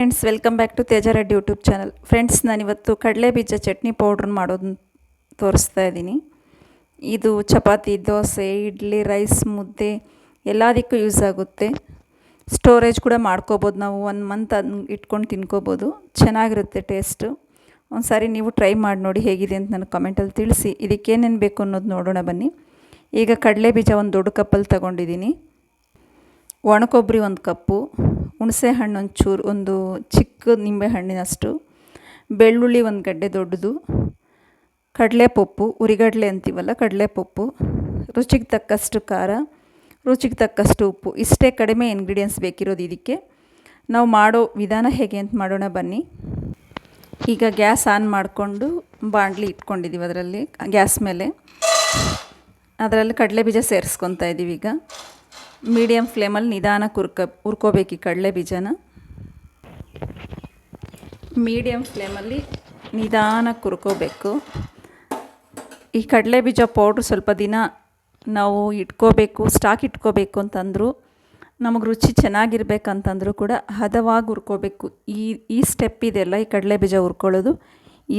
Friends, welcome back to Teja Reddy YouTube channel. Friends, ನಾನಿವತ್ತು ಕಡಲೆ ಬೀಜ ಚಟ್ನಿ ಪೌಡ್ರನ್ನ ಮಾಡೋದನ್ನ ತೋರಿಸ್ತಾ ಇದ್ದೀನಿ. ಇದು ಚಪಾತಿ, ದೋಸೆ, ಇಡ್ಲಿ, ರೈಸ್, ಮುದ್ದೆ ಎಲ್ಲದಕ್ಕೂ ಯೂಸ್ ಆಗುತ್ತೆ. ಸ್ಟೋರೇಜ್ ಕೂಡ ಮಾಡ್ಕೋಬೋದು. ನಾವು 1 ಮಂತ್ ಇಟ್ಕೊಂಡು ತಿನ್ಕೋಬೋದು. ಚೆನ್ನಾಗಿರುತ್ತೆ ಟೇಸ್ಟು. ಒಂದು ಸಾರಿ ನೀವು ಟ್ರೈ ಮಾಡಿ ನೋಡಿ ಹೇಗಿದೆ ಅಂತ ನನಗೆ ಕಮೆಂಟಲ್ಲಿ ತಿಳಿಸಿ. ಇದಕ್ಕೇನೇನು ಬೇಕು ಅನ್ನೋದು ನೋಡೋಣ ಬನ್ನಿ. ಈಗ ಕಡಲೆ ಬೀಜ ಒಂದು ದೊಡ್ಡ ಕಪ್ಪಲ್ಲಿ ತೊಗೊಂಡಿದ್ದೀನಿ. ಒಣಕೊಬ್ಬರಿ 1 ಕಪ್ಪು, ಹುಣಸೆ ಹಣ್ಣು ಒಂಚೂರು, ಒಂದು ಚಿಕ್ಕ ನಿಂಬೆ ಹಣ್ಣಿನಷ್ಟು, ಬೆಳ್ಳುಳ್ಳಿ 1 ಗಡ್ಡೆ ದೊಡ್ಡದು, ಕಡಲೆಪಪ್ಪು, ಉರಿಗಡಲೆ ಅಂತೀವಲ್ಲ ಕಡಲೆಪಪ್ಪು, ರುಚಿಗೆ ತಕ್ಕಷ್ಟು ಖಾರ, ರುಚಿಗೆ ತಕ್ಕಷ್ಟು ಉಪ್ಪು. ಇಷ್ಟೇ ಕಡಿಮೆ ಇಂಗ್ರೀಡಿಯೆಂಟ್ಸ್ ಬೇಕಿರೋದು ಇದಕ್ಕೆ. ನಾವು ಮಾಡೋ ವಿಧಾನ ಹೇಗೆ ಅಂತ ಮಾಡೋಣ ಬನ್ನಿ. ಈಗ ಗ್ಯಾಸ್ ಆನ್ ಮಾಡಿಕೊಂಡು ಬಾಣಲಿ ಇಟ್ಕೊಂಡಿದ್ದೀವಿ. ಅದರಲ್ಲಿ ಗ್ಯಾಸ್ ಮೇಲೆ ಅದರಲ್ಲಿ ಕಡಲೆ ಬೀಜ ಸೇರಿಸ್ಕೊತಾ ಇದ್ದೀವಿ. ಈಗ ಮೀಡಿಯಮ್ ಫ್ಲೇಮಲ್ಲಿ ನಿಧಾನಕ್ಕೆ ಹುರ್ಕೋಬೇಕು ಈ ಕಡಲೆ ಬೀಜನ. ಮೀಡಿಯಮ್ ಫ್ಲೇಮಲ್ಲಿ ನಿಧಾನಕ್ಕೆ ಹುರ್ಕೋಬೇಕು. ಈ ಕಡಲೆ ಬೀಜ ಪೌಡ್ರ್ ಸ್ವಲ್ಪ ದಿನ ನಾವು ಇಟ್ಕೋಬೇಕು, ಸ್ಟಾಕ್ ಇಟ್ಕೋಬೇಕು ಅಂತಂದರು, ನಮಗೆ ರುಚಿ ಚೆನ್ನಾಗಿರ್ಬೇಕಂತಂದರೂ ಕೂಡ ಹದವಾಗಿ ಹುರ್ಕೋಬೇಕು. ಈ ಸ್ಟೆಪ್ ಇದೆಲ್ಲ, ಈ ಕಡಲೆ ಬೀಜ ಹುರ್ಕೊಳ್ಳೋದು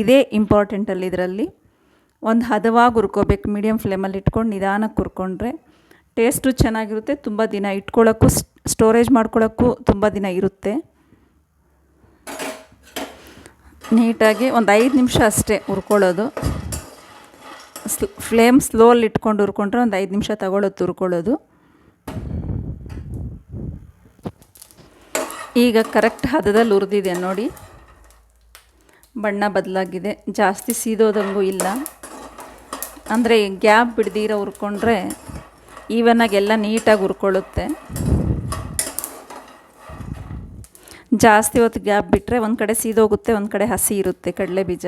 ಇದೇ ಇಂಪಾರ್ಟೆಂಟಲ್ಲಿ. ಇದರಲ್ಲಿ ಒಂದು ಹದವಾಗಿ ಹುರ್ಕೋಬೇಕು. ಮೀಡಿಯಮ್ ಫ್ಲೇಮಲ್ಲಿ ಇಟ್ಕೊಂಡು ನಿಧಾನಕ್ಕೆ ಹುರ್ಕೊಂಡ್ರೆ ಟೇಸ್ಟು ಚೆನ್ನಾಗಿರುತ್ತೆ. ತುಂಬ ದಿನ ಇಟ್ಕೊಳ್ಳೋಕ್ಕೂ, ಸ್ಟೋರೇಜ್ ಮಾಡ್ಕೊಳ್ಳೋಕ್ಕೂ ತುಂಬ ದಿನ ಇರುತ್ತೆ. ನೀಟಾಗಿ ಒಂದು 5 ನಿಮಿಷ ಅಷ್ಟೇ ಹುರ್ಕೊಳ್ಳೋದು. ಫ್ಲೇಮ್ ಸ್ಲೋಲ್ಲಿ ಇಟ್ಕೊಂಡು ಹುರ್ಕೊಂಡ್ರೆ ಒಂದು 5 ನಿಮಿಷ ತಗೊಳ್ಳೋದು ಹುರ್ಕೊಳ್ಳೋದು. ಈಗ ಕರೆಕ್ಟ್ ಹದದಲ್ಲಿ ಹುರಿದಿದೆ ನೋಡಿ. ಬಣ್ಣ ಬದಲಾಗಿದೆ, ಜಾಸ್ತಿ ಸೀದೋದಂಗೂ ಇಲ್ಲ. ಅಂದರೆ ಗ್ಯಾಪ್ ಬಿಡ್ದಿರ ಹುರ್ಕೊಂಡ್ರೆ ಈವನಾಗಿ ಎಲ್ಲ ನೀಟಾಗಿ ಹುರ್ಕೊಳ್ಳುತ್ತೆ. ಜಾಸ್ತಿ ಹೊತ್ತು ಗ್ಯಾಪ್ ಬಿಟ್ಟರೆ ಒಂದು ಕಡೆ ಸೀದೋಗುತ್ತೆ, ಒಂದು ಕಡೆ ಹಸಿ ಇರುತ್ತೆ ಕಡಲೆ ಬೀಜ.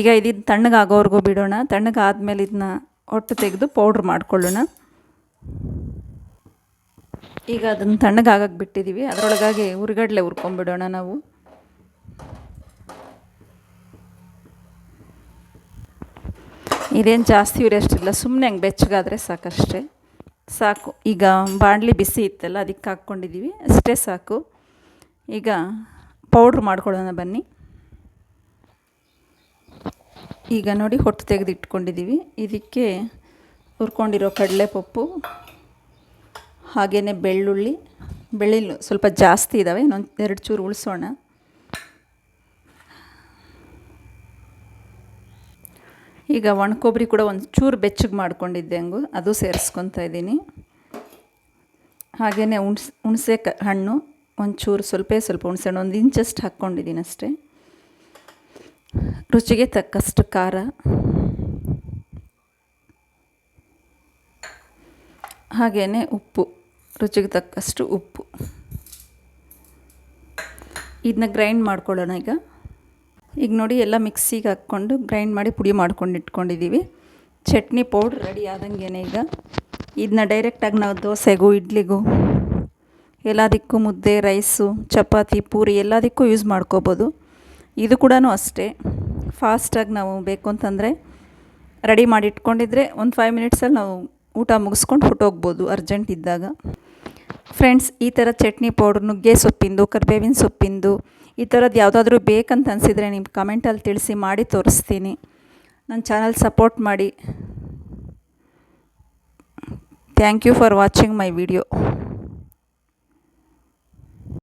ಈಗ ಇದನ್ನು ತಣ್ಣಗಾಗೋವರೆಗೂ ಬಿಡೋಣ. ತಣ್ಣಗಾದ್ಮೇಲೆ ಇದನ್ನ ಹೊಟ್ಟು ತೆಗೆದು ಪೌಡ್ರ್ ಮಾಡ್ಕೊಳ್ಳೋಣ. ಈಗ ಅದನ್ನು ತಣ್ಣಗಾಗಕ್ಕೆ ಬಿಟ್ಟಿದ್ದೀವಿ. ಅದರೊಳಗಾಗಿ ಉರಿಗಡಲೆ ಹುರ್ಕೊಂಬಿಡೋಣ ನಾವು. ಇದೇನು ಜಾಸ್ತಿ ಉರಿಯೋಷ್ಟಿಲ್ಲ, ಸುಮ್ಮನೆ ಹಂಗೆ ಬೆಚ್ಚಗಾದರೆ ಸಾಕಷ್ಟೇ, ಸಾಕು. ಈಗ ಬಾಣಲಿ ಬಿಸಿ ಇತ್ತಲ್ಲ, ಅದಕ್ಕೆ ಹಾಕ್ಕೊಂಡಿದ್ದೀವಿ, ಅಷ್ಟೇ ಸಾಕು. ಈಗ ಪೌಡ್ರ್ ಮಾಡ್ಕೊಳ್ಳೋಣ ಬನ್ನಿ. ಈಗ ನೋಡಿ, ಹೊಟ್ಟು ತೆಗೆದು ಇಟ್ಕೊಂಡಿದ್ದೀವಿ. ಇದಕ್ಕೆ ಹುರ್ಕೊಂಡಿರೋ ಕಡಲೆಪಪ್ಪು, ಹಾಗೆಯೇ ಬೆಳ್ಳುಳ್ಳಿ ಸ್ವಲ್ಪ ಜಾಸ್ತಿ ಇದ್ದಾವೆ, ಇನ್ನೊಂದು 2 ಚೂರು ಉಳಿಸೋಣ. ಈಗ ಒಣಕೊಬ್ಬರಿ ಕೂಡ ಒಂದು ಚೂರು ಬೆಚ್ಚಗೆ ಮಾಡ್ಕೊಂಡಿದ್ದೆ ಹಂಗು, ಅದು ಸೇರಿಸ್ಕೊತಾ ಇದ್ದೀನಿ. ಹಾಗೆಯೇ ಹುಣಸೆ ಹಣ್ಣು ಒಂಚೂರು, ಸ್ವಲ್ಪ ಹುಣಸೆ ಹಣ್ಣು 1 ಇಂಚಷ್ಟು ಹಾಕ್ಕೊಂಡಿದ್ದೀನಿ ಅಷ್ಟೇ. ರುಚಿಗೆ ತಕ್ಕಷ್ಟು ಖಾರ, ಹಾಗೆಯೇ ಉಪ್ಪು, ರುಚಿಗೆ ತಕ್ಕಷ್ಟು ಉಪ್ಪು. ಇದನ್ನ ಗ್ರೈಂಡ್ ಮಾಡ್ಕೊಳ್ಳೋಣ ಈಗ ನೋಡಿ, ಎಲ್ಲ ಮಿಕ್ಸಿಗೆ ಹಾಕ್ಕೊಂಡು ಗ್ರೈಂಡ್ ಮಾಡಿ ಪುಡಿ ಮಾಡ್ಕೊಂಡು ಇಟ್ಕೊಂಡಿದ್ದೀವಿ. ಚಟ್ನಿ ಪೌಡ್ರ್ ರೆಡಿ ಆದಂಗೆನೆ. ಈಗ ಇದನ್ನ ಡೈರೆಕ್ಟಾಗಿ ನಾವು ದೋಸೆಗೂ, ಇಡ್ಲಿಗೂ, ಎಲ್ಲದಕ್ಕೂ, ಮುದ್ದೆ, ರೈಸು, ಚಪಾತಿ, ಪೂರಿ ಎಲ್ಲದಕ್ಕೂ ಯೂಸ್ ಮಾಡ್ಕೋಬೋದು. ಇದು ಕೂಡ ಅಷ್ಟೇ, ಫಾಸ್ಟಾಗಿ ನಾವು ಬೇಕು ಅಂತಂದರೆ ರೆಡಿ ಮಾಡಿ ಇಟ್ಕೊಂಡಿದ್ರೆ ಒಂದು 5 ಮಿನಿಟ್ಸಲ್ಲಿ ನಾವು ಊಟ ಮುಗಿಸ್ಕೊಂಡು ಹೊಟ್ಟೋಗ್ಬೋದು ಅರ್ಜೆಂಟ್ ಇದ್ದಾಗ. ಫ್ರೆಂಡ್ಸ್, ಈ ಥರ ಚಟ್ನಿ ಪೌಡ್ರ್ ನುಗ್ಗೆ ಸೊಪ್ಪಿಂದು, ಕರಿಬೇವಿನ ಸೊಪ್ಪಿಂದು, ಈ ಥರದ್ದು ಯಾವುದಾದ್ರೂ ಬೇಕಂತ ಅನಿಸಿದರೆ ನಿಮ್ಮ ಕಮೆಂಟಲ್ಲಿ ತಿಳಿಸಿ, ಮಾಡಿ ತೋರಿಸ್ತೀನಿ. ನನ್ನ ಚಾನಲ್ ಸಪೋರ್ಟ್ ಮಾಡಿ. Thank you for watching my video.